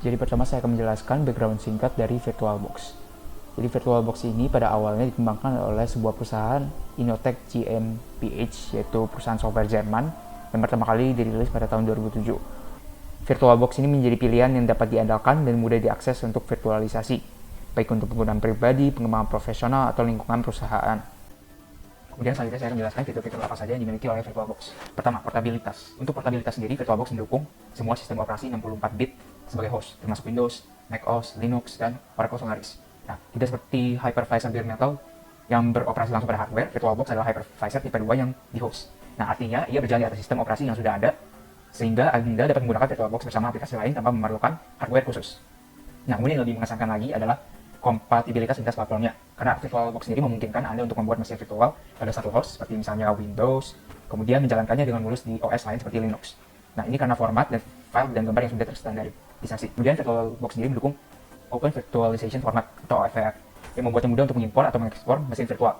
Jadi pertama saya akan menjelaskan background singkat dari VirtualBox. Jadi VirtualBox ini pada awalnya dikembangkan oleh sebuah perusahaan Innotech GmbH, yaitu perusahaan software Jerman yang pertama kali dirilis pada tahun 2007. VirtualBox ini menjadi pilihan yang dapat diandalkan dan mudah diakses untuk virtualisasi, baik untuk penggunaan pribadi, pengembangan profesional, atau lingkungan perusahaan. Kemudian selanjutnya saya akan menjelaskan fitur-fitur apa saja yang dimiliki oleh VirtualBox. Pertama, portabilitas. Untuk portabilitas sendiri, VirtualBox mendukung semua sistem operasi 64 bit sebagai host, termasuk Windows, macOS, Linux, dan Oracle Solaris. Nah, tidak seperti hypervisor bare metal yang beroperasi langsung pada hardware, VirtualBox adalah hypervisor tipe 2 yang di host. Nah, artinya ia berjalan di atas sistem operasi yang sudah ada, sehingga Anda dapat menggunakan VirtualBox bersama aplikasi lain tanpa memerlukan hardware khusus. Nah, kemudian yang lebih mengesankan lagi adalah kompatibilitas lintas platformnya, karena VirtualBox sendiri memungkinkan Anda untuk membuat mesin virtual pada satu host seperti misalnya Windows, kemudian menjalankannya dengan mulus di OS lain seperti Linux. Nah, ini karena format dan file dan gambar yang sudah terstandarisasi. Kemudian VirtualBox sendiri mendukung Open Virtualization Format atau OVF yang membuatnya mudah untuk mengimpor atau mengekspor mesin virtual,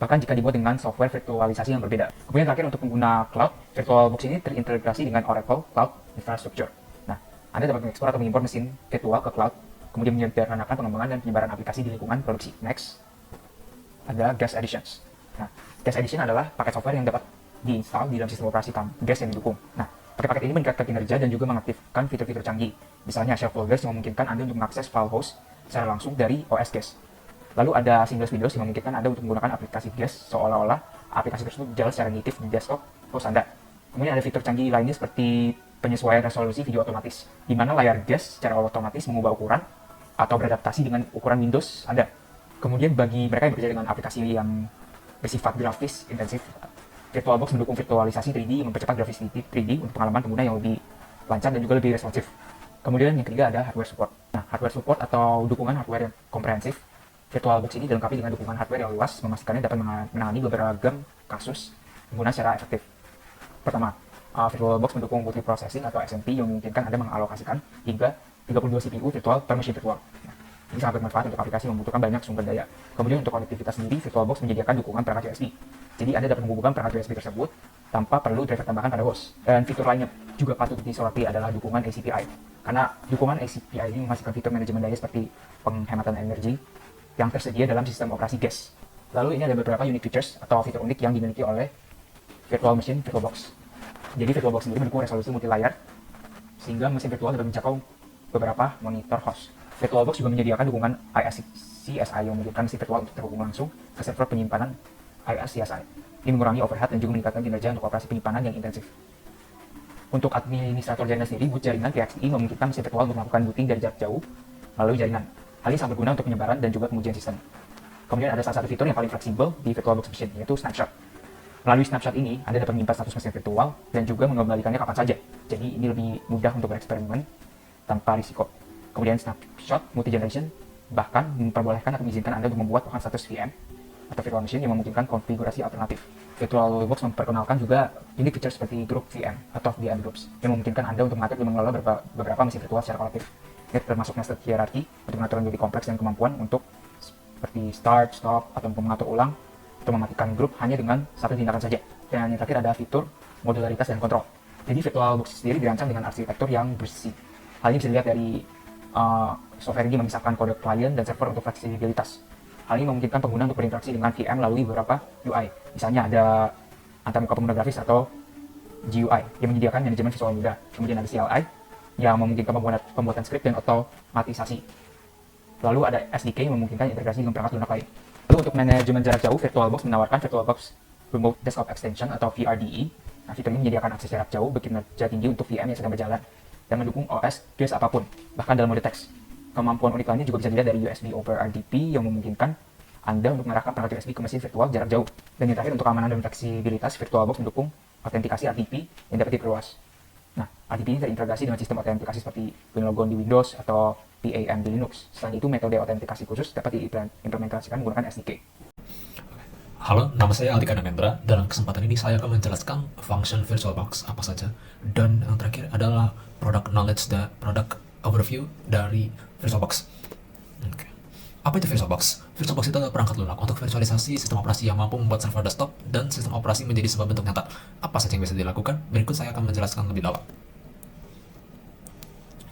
bahkan jika dibuat dengan software virtualisasi yang berbeda. Kemudian terakhir untuk pengguna cloud, VirtualBox ini terintegrasi dengan Oracle Cloud Infrastructure. Nah, Anda dapat mengekspor atau mengimpor mesin virtual ke cloud, kemudian menyederhanakan pengembangan dan penyebaran aplikasi di lingkungan produksi. Next, ada Guest Editions. Nah, Guest Edition adalah paket software yang dapat diinstal di dalam sistem operasi Guest yang didukung. Nah, paket-paket ini meningkatkan kinerja dan juga mengaktifkan fitur-fitur canggih. Misalnya share folders yang memungkinkan Anda untuk mengakses file host secara langsung dari OS Guest. Lalu ada Seamless Windows yang memungkinkan Anda untuk menggunakan aplikasi Guest seolah-olah aplikasi tersebut jalan secara native di desktop host Anda. Kemudian ada fitur canggih lainnya seperti penyesuaian resolusi video otomatis, di mana layar Guest secara otomatis mengubah ukuran atau beradaptasi dengan ukuran Windows Anda. Kemudian bagi mereka yang bekerja dengan aplikasi yang bersifat grafis intensif, VirtualBox mendukung virtualisasi 3D yang mempercepat grafis 3D untuk pengalaman pengguna yang lebih lancar dan juga lebih responsif. Kemudian yang ketiga ada hardware support. Nah, hardware support atau dukungan hardware yang komprehensif, VirtualBox ini dilengkapi dengan dukungan hardware yang luas, memastikannya dapat menangani beragam kasus pengguna secara efektif. Pertama, VirtualBox mendukung multiprocessing atau SMP yang memungkinkan Anda mengalokasikan hingga 32 CPU virtual per mesin virtual. Nah, ini sangat bermanfaat untuk aplikasi yang membutuhkan banyak sumber daya. Kemudian untuk konektivitas sendiri, VirtualBox menyediakan dukungan perangkat USB. Jadi Anda dapat menghubungkan perangkat USB tersebut tanpa perlu driver tambahan pada host. Dan fitur lainnya juga patut disoroti adalah dukungan ACPI. Karena dukungan ACPI ini memastikan fitur manajemen daya seperti penghematan energi yang tersedia dalam sistem operasi Guest. Lalu ini ada beberapa unique features atau fitur unik yang dimiliki oleh Virtual Machine VirtualBox. Jadi VirtualBox sendiri mendukung resolusi multi-layer sehingga mesin virtual dapat menjangkau beberapa monitor host. VirtualBox juga menyediakan dukungan ISCSI yang memungkinkan mesin virtual untuk terhubung langsung ke server penyimpanan ISCSI. Ini mengurangi overhead dan juga meningkatkan kinerja untuk operasi penyimpanan yang intensif. Untuk administrator jaringan sendiri, boot jaringan PXE memungkinkan mesin virtual untuk melakukan booting dari jarak jauh melalui jaringan. Hal ini sangat berguna untuk penyebaran dan juga pengujian sistem. Kemudian ada salah satu fitur yang paling fleksibel di VirtualBox Machine, yaitu Snapshot. Melalui Snapshot ini, Anda dapat menyimpan status mesin virtual dan juga mengembalikannya kapan saja. Jadi ini lebih mudah untuk bereksperimen tanpa risiko. Kemudian Snapshot Multi-Generation bahkan memperbolehkan atau mengizinkan Anda untuk membuat bahkan status VM atau virtual machine yang memungkinkan konfigurasi alternatif. VirtualBox memperkenalkan juga unique feature seperti Group VM atau VM Groups yang memungkinkan Anda untuk mengatur dan mengelola beberapa mesin virtual secara kolektif. Ini termasuk nested hierarchy untuk mengatur yang lebih kompleks dan kemampuan untuk seperti start, stop, atau mengatur ulang atau mematikan grup hanya dengan satu tindakan saja. Dan yang terakhir ada fitur modularitas dan kontrol. Jadi VirtualBox sendiri dirancang dengan arsitektur yang bersih. Hal ini bisa dilihat dari software ini memisahkan kode klien dan server untuk fleksibilitas. Hal ini memungkinkan pengguna untuk berinteraksi dengan VM melalui beberapa UI. Misalnya ada antarmuka pengguna grafis atau GUI yang menyediakan manajemen visual mudah. Kemudian ada CLI yang memungkinkan pembuatan skrip dan otomatisasi. Lalu ada SDK yang memungkinkan integrasi dengan perangkat lunak lain. Lalu untuk manajemen jarak jauh, VirtualBox menawarkan VirtualBox Remote Desktop Extension atau VRDE. Nah, fitur ini menyediakan akses jarak jauh berkinerja tinggi untuk VM yang sedang berjalan dan mendukung OS Guest apapun, bahkan dalam mode teks. Kemampuan unik lainnya juga bisa dilihat dari USB over RDP yang memungkinkan Anda untuk mengarahkan perangkat USB ke mesin virtual jarak jauh. Dan yang terakhir untuk keamanan dan fleksibilitas, VirtualBox mendukung autentikasi RDP yang dapat diperluas. Nah, RDP ini terintegrasi dengan sistem autentikasi seperti WinLogon di Windows atau PAM di Linux. Selain itu, metode autentikasi khusus dapat diimplementasikan menggunakan SDK. Halo, nama saya Aldi Kanamendra. Dalam kesempatan ini saya akan menjelaskan function VirtualBox apa saja. Dan yang terakhir adalah product overview dari VirtualBox. Oke. Apa itu VirtualBox? VirtualBox itu adalah perangkat lunak untuk virtualisasi sistem operasi yang mampu membuat server desktop dan sistem operasi menjadi sebuah bentuk nyata. Apa saja yang bisa dilakukan? Berikut saya akan menjelaskan lebih dalam.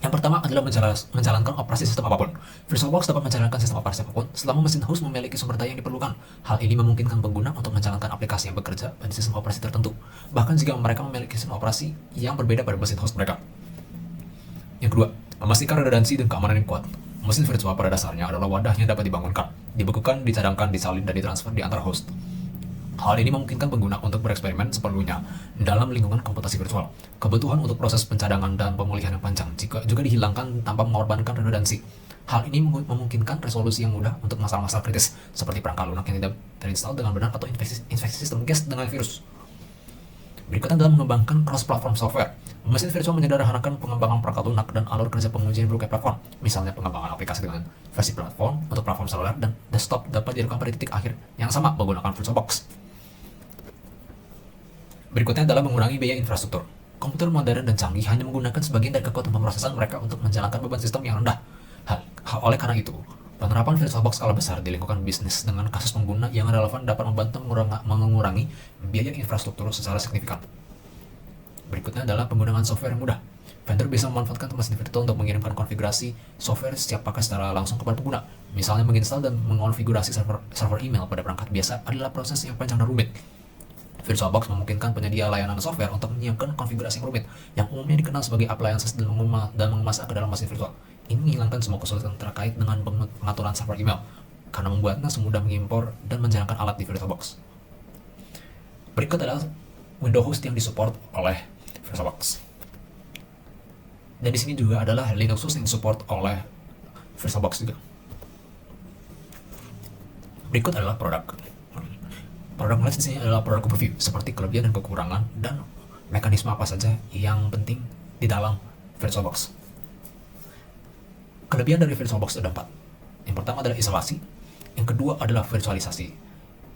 Yang pertama adalah menjalankan operasi sistem apapun. VirtualBox dapat menjalankan sistem operasi apapun selama mesin host memiliki sumber daya yang diperlukan. Hal ini memungkinkan pengguna untuk menjalankan aplikasi yang bekerja pada sistem operasi tertentu, bahkan jika mereka memiliki sistem operasi yang berbeda pada mesin host mereka. Yang kedua, memastikan redundansi dan keamanan yang kuat. Mesin virtual pada dasarnya adalah wadah yang dapat dibangunkan, dibekukan, dicadangkan, disalin, dan ditransfer di antara host. Hal ini memungkinkan pengguna untuk bereksperimen seperlunya dalam lingkungan komputasi virtual. Kebutuhan untuk proses pencadangan dan pemulihan yang panjang juga dihilangkan tanpa mengorbankan redundansi. Hal ini memungkinkan resolusi yang mudah untuk masalah-masalah kritis, seperti perangkat lunak yang tidak terinstall dengan benar atau infeksi sistem cache dengan virus. Berikutnya adalah mengembangkan cross-platform software. Mesin virtual menyederhanakan pengembangan perangkat lunak dan alur kerja penguji di berbagai platform. Misalnya pengembangan aplikasi dengan versi platform untuk platform seluler dan desktop dapat dilakukan pada titik akhir yang sama menggunakan VirtualBox. Berikutnya adalah mengurangi biaya infrastruktur. Komputer modern dan canggih hanya menggunakan sebagian dari kekuatan pemrosesan mereka untuk menjalankan beban sistem yang rendah. Oleh karena itu, penerapan VirtualBox skala besar di lingkungan bisnis dengan kasus pengguna yang relevan dapat membantu mengurangi biaya infrastruktur secara signifikan. Berikutnya adalah penggunaan software yang mudah. Vendor bisa memanfaatkan mesin virtual untuk mengirimkan konfigurasi software siap pakai secara langsung kepada pengguna. Misalnya menginstal dan mengonfigurasi server email pada perangkat biasa adalah proses yang panjang dan rumit. VirtualBox memungkinkan penyedia layanan software untuk menyiapkan konfigurasi yang rumit, yang umumnya dikenal sebagai appliances dan mengemasnya ke dalam mesin virtual. Ini menghilangkan semua kesulitan terkait dengan pengaturan server email, karena membuatnya semudah mengimpor dan menjalankan alat di VirtualBox. Berikut adalah window host yang disupport oleh VirtualBox. Dan di sini juga adalah Linux host yang disupport oleh VirtualBox juga. Berikut adalah produk knowledge di sini adalah produk overview, seperti kelebihan dan kekurangan dan mekanisme apa saja yang penting di dalam VirtualBox. Kelebihan dari VirtualBox ada 4. Yang pertama adalah isolasi, yang kedua adalah virtualisasi,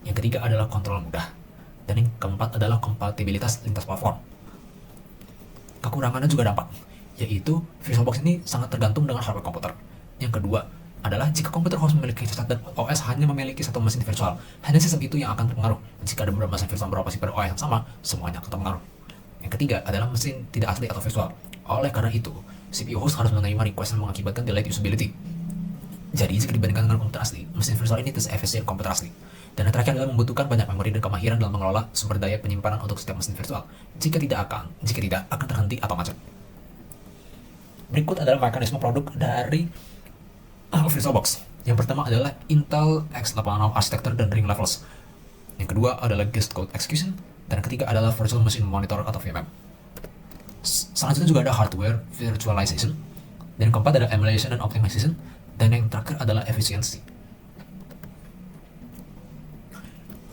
yang ketiga adalah kontrol mudah, dan yang keempat adalah kompatibilitas lintas platform. Kekurangannya juga ada 4, yaitu VirtualBox ini sangat tergantung dengan hardware komputer. Yang kedua adalah jika komputer host memiliki cacat dan OS hanya memiliki satu mesin virtual, hanya sistem itu yang akan terpengaruh. Jika ada beberapa mesin virtual beroperasi pada OS yang sama, semuanya akan terpengaruh. Yang ketiga adalah mesin tidak asli atau virtual. Oleh karena itu, CPU host harus menerima request yang mengakibatkan delayed usability. Jadi, jika dibandingkan dengan komputer asli, mesin virtual ini tidak seefisien komputer asli. Dan yang terakhir adalah membutuhkan banyak memori dan kemahiran dalam mengelola sumber daya penyimpanan untuk setiap mesin virtual. Jika tidak akan terhenti atau macet. Berikut adalah mekanisme produk dari VirtualBox. Yang pertama adalah Intel x86 Architecture dan Ring Levels. Yang kedua adalah Guest Code Execution. Dan yang ketiga adalah Virtual Machine Monitor atau VMM. Selanjutnya juga ada Hardware Virtualization. Dan yang keempat adalah Emulation dan Optimization. Dan yang terakhir adalah Efficiency.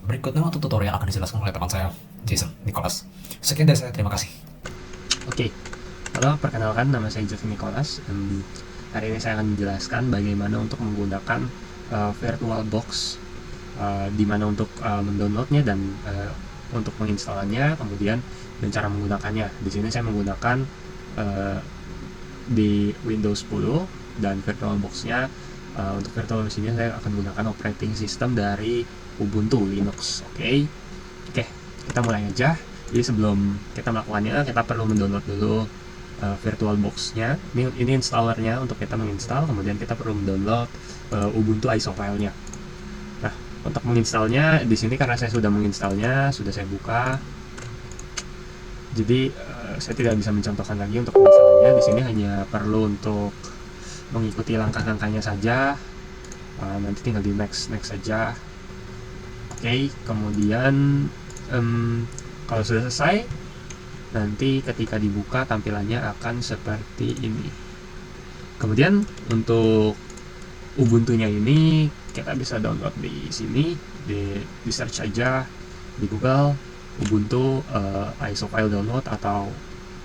Berikutnya untuk tutorial akan dijelaskan oleh teman saya, Jason Nicholas. Sekian dari saya, terima kasih. Oke, halo, perkenalkan, nama saya Jason Nicholas. Hari ini saya akan menjelaskan bagaimana untuk menggunakan VirtualBox, di mana untuk mendownloadnya dan untuk menginstalnya, kemudian dan cara menggunakannya. Di sini saya menggunakan di Windows 10 dan VirtualBox-nya. Untuk virtual machine-nya saya akan menggunakan operating system dari Ubuntu Linux. Oke, kita mulai aja. Jadi sebelum kita melakukannya, kita perlu mendownload dulu VirtualBox-nya. Ini installernya untuk kita menginstal. Kemudian kita perlu mendownload Ubuntu ISO file-nya. Nah, untuk menginstalnya di sini karena saya sudah menginstalnya, sudah saya buka. Jadi saya tidak bisa mencontohkan lagi untuk menginstalnya. Di sini hanya perlu untuk mengikuti langkah-langkahnya saja. Nanti tinggal di next saja. Oke, kemudian kalau sudah selesai, nanti ketika dibuka tampilannya akan seperti ini. Kemudian untuk Ubuntu-nya ini kita bisa download di sini, di search aja di Google Ubuntu ISO file download, atau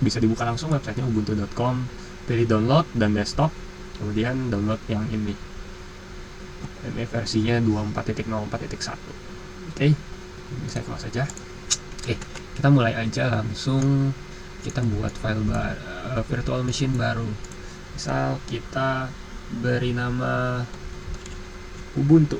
bisa dibuka langsung websitenya ubuntu.com, pilih download dan desktop, kemudian download yang ini. Ini versinya 24.04.1. Oke, ini saya close saja. Oke, kita mulai aja langsung. Kita buat file virtual machine baru. Misal kita beri nama Ubuntu.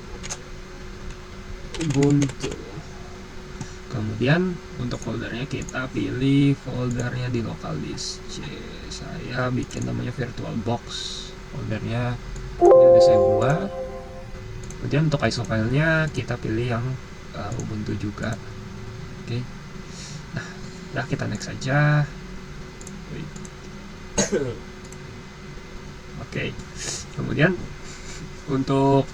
Kemudian untuk foldernya kita pilih foldernya di local disk C. Saya bikin namanya VirtualBox. Foldernya ini udah saya buat. Kemudian untuk ISO filenya kita pilih yang Ubuntu juga. Oke. Nah, kita next saja. Oke. Kemudian untuk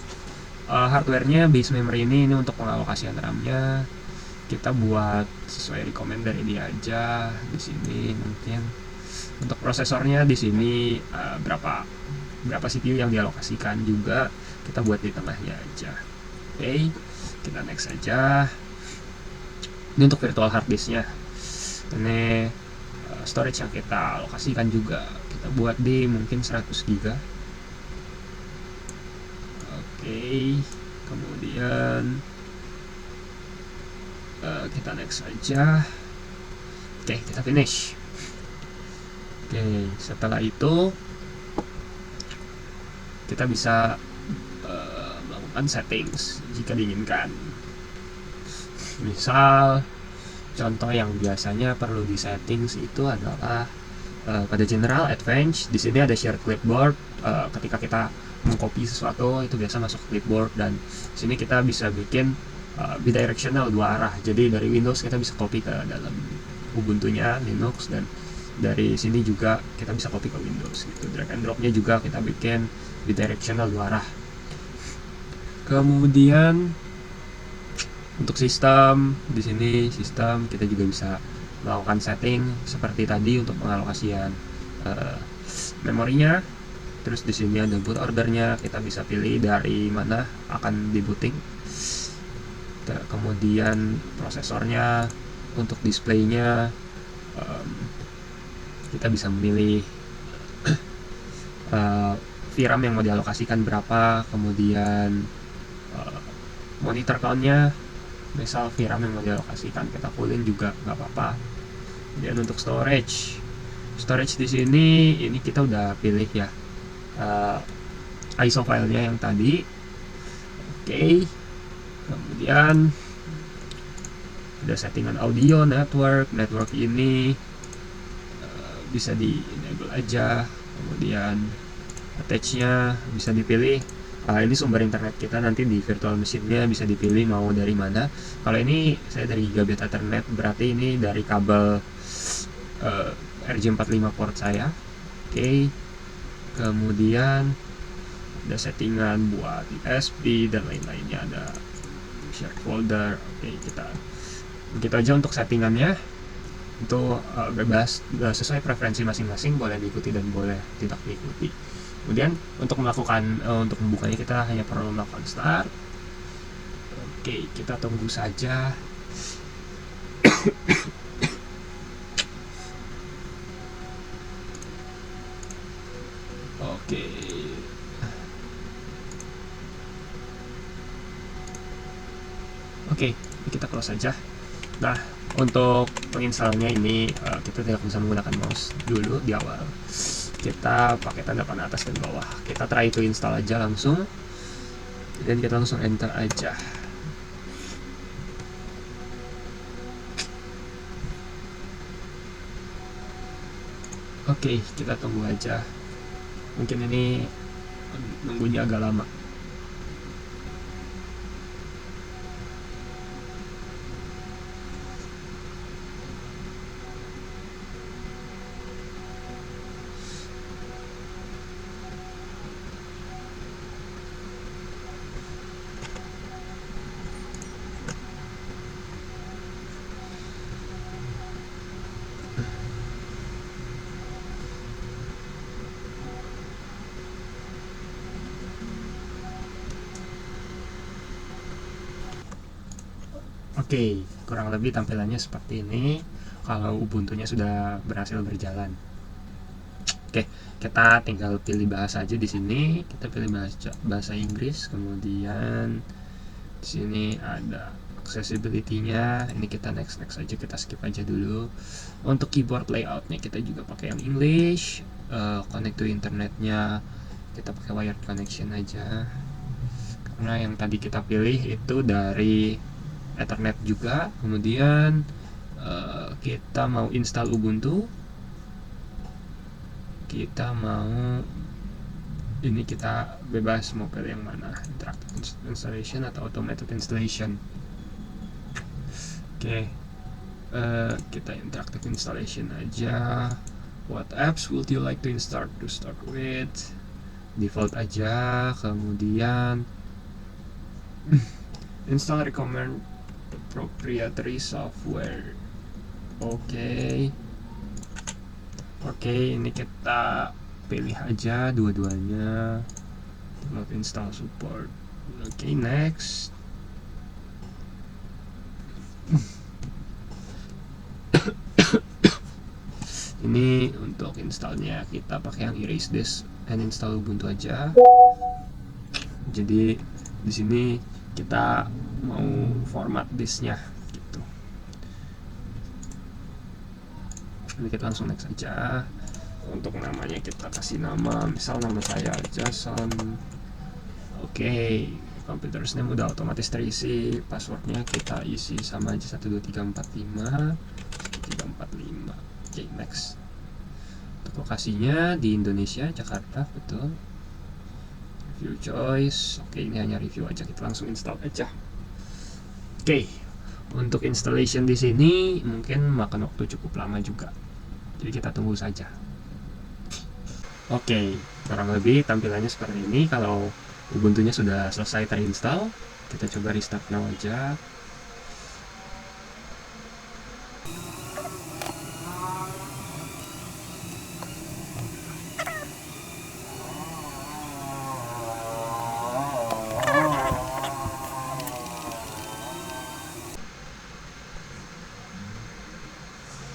hardware-nya base memory ini untuk pengalokasian RAM-nya kita buat sesuai recommend dari dia aja di sini. Mungkin untuk prosesornya di sini berapa CPU yang dialokasikan juga kita buat di tengahnya aja. Oke, kita next saja. Ini untuk virtual hard disk-nya. Ini storage yang kita alokasikan juga kita buat di mungkin 100 GB. Oke, kemudian kita next saja. Oke, kita finish. Oke, setelah itu kita bisa melakukan settings jika diinginkan. Misal contoh yang biasanya perlu di settings itu adalah pada general, advanced, di sini ada shared clipboard. Ketika kita mengcopy sesuatu itu biasa masuk clipboard, dan sini kita bisa bikin bidirectional, dua arah. Jadi dari Windows kita bisa copy ke dalam Ubuntu-nya Linux, dan dari sini juga kita bisa copy ke Windows gitu. Drag and drop-nya juga kita bikin bidirectional, dua arah. Kemudian untuk sistem, di sini sistem kita juga bisa melakukan setting seperti tadi untuk pengalokasian memorinya. Terus di sini ada boot ordernya, kita bisa pilih dari mana akan di booting. Kemudian prosesornya, untuk displaynya kita bisa memilih VRAM yang mau dialokasikan berapa. Kemudian monitor count-nya, misal VRAM yang mau dialokasikan kita fullin juga nggak apa-apa. Dan untuk storage di sini ini kita udah pilih ya ISO filenya yang tadi. Oke. Kemudian ada settingan audio, network ini bisa di enable aja. Kemudian attach-nya bisa dipilih. Ini sumber internet kita nanti di virtual machine-nya bisa dipilih mau dari mana. Kalau ini saya dari Gigabit Ethernet, berarti ini dari kabel RJ45 port saya. Oke. Kemudian ada settingan buat USB dan lain-lainnya, ada share folder. Oke, kita begitu aja untuk settingannya. Itu bebas, sesuai preferensi masing-masing, boleh diikuti dan boleh tidak diikuti. Kemudian untuk melakukan untuk membukanya kita hanya perlu melakukan start. Oke, kita tunggu saja. Oke. Oke, kita close saja. Nah, untuk menginstalnya ini kita tidak bisa menggunakan mouse dulu di awal. Kita pakai tanda panah atas dan bawah. Kita try to install aja langsung, dan kita langsung enter aja. Oke, kita tunggu aja. Mungkin ini nunggunya agak lama. Oke, kurang lebih tampilannya seperti ini kalau Ubuntu-nya sudah berhasil berjalan. Oke, kita tinggal pilih bahasa aja di sini. Kita pilih bahasa Inggris, kemudian di sini ada accessibility-nya. Ini kita next aja, kita skip aja dulu. Untuk keyboard layout-nya kita juga pakai yang English. Connect to internetnya kita pakai wired connection aja. Karena yang tadi kita pilih itu dari Ethernet juga. Kemudian kita mau install Ubuntu, kita mau ini, kita bebas mau pilih yang mana, interactive installation atau automated installation. Oke, kita interactive installation aja. What apps would you like to start with? Default aja. Kemudian install recommend proprietary software. Oke, ini kita pilih aja dua-duanya. Download install support. Oke, next. Ini untuk installnya kita pakai yang erase disk and install Ubuntu aja. Jadi di sini kita mau format disknya gitu. Ini kita langsung next aja. Untuk namanya kita kasih nama, misal nama saya Jason. Oke, computer's name udah otomatis terisi. Passwordnya kita isi sama aja 12345. Oke, next. Untuk lokasinya di Indonesia, Jakarta, betul. Review choice. Oke, ini hanya review aja, kita langsung install aja. Oke, untuk installation di sini mungkin makan waktu cukup lama juga. Jadi kita tunggu saja. Oke, kurang lebih tampilannya seperti ini. Kalau Ubuntunya sudah selesai terinstall, kita coba restart now aja.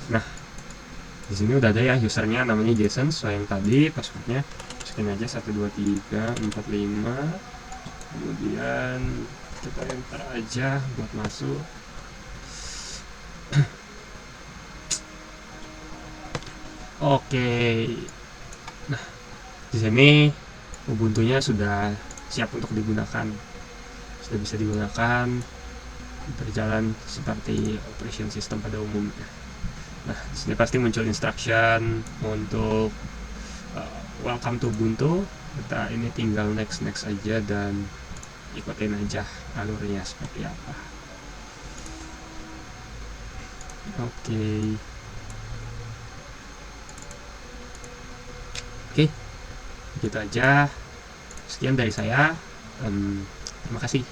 Nah, di sini udah ada ya usernya, namanya Jason sesuai yang tadi. Passwordnya masukin aja 12345. Kemudian kita enter aja buat masuk. Oke, nah di sini Ubuntunya sudah siap untuk digunakan, sudah bisa digunakan, berjalan seperti operation system pada umumnya. Nah, di sini pasti muncul instruction untuk welcome to Ubuntu. Kita ini tinggal next aja dan ikutin aja alurnya seperti apa. Oke, gitu aja. Sekian dari saya. Terima kasih.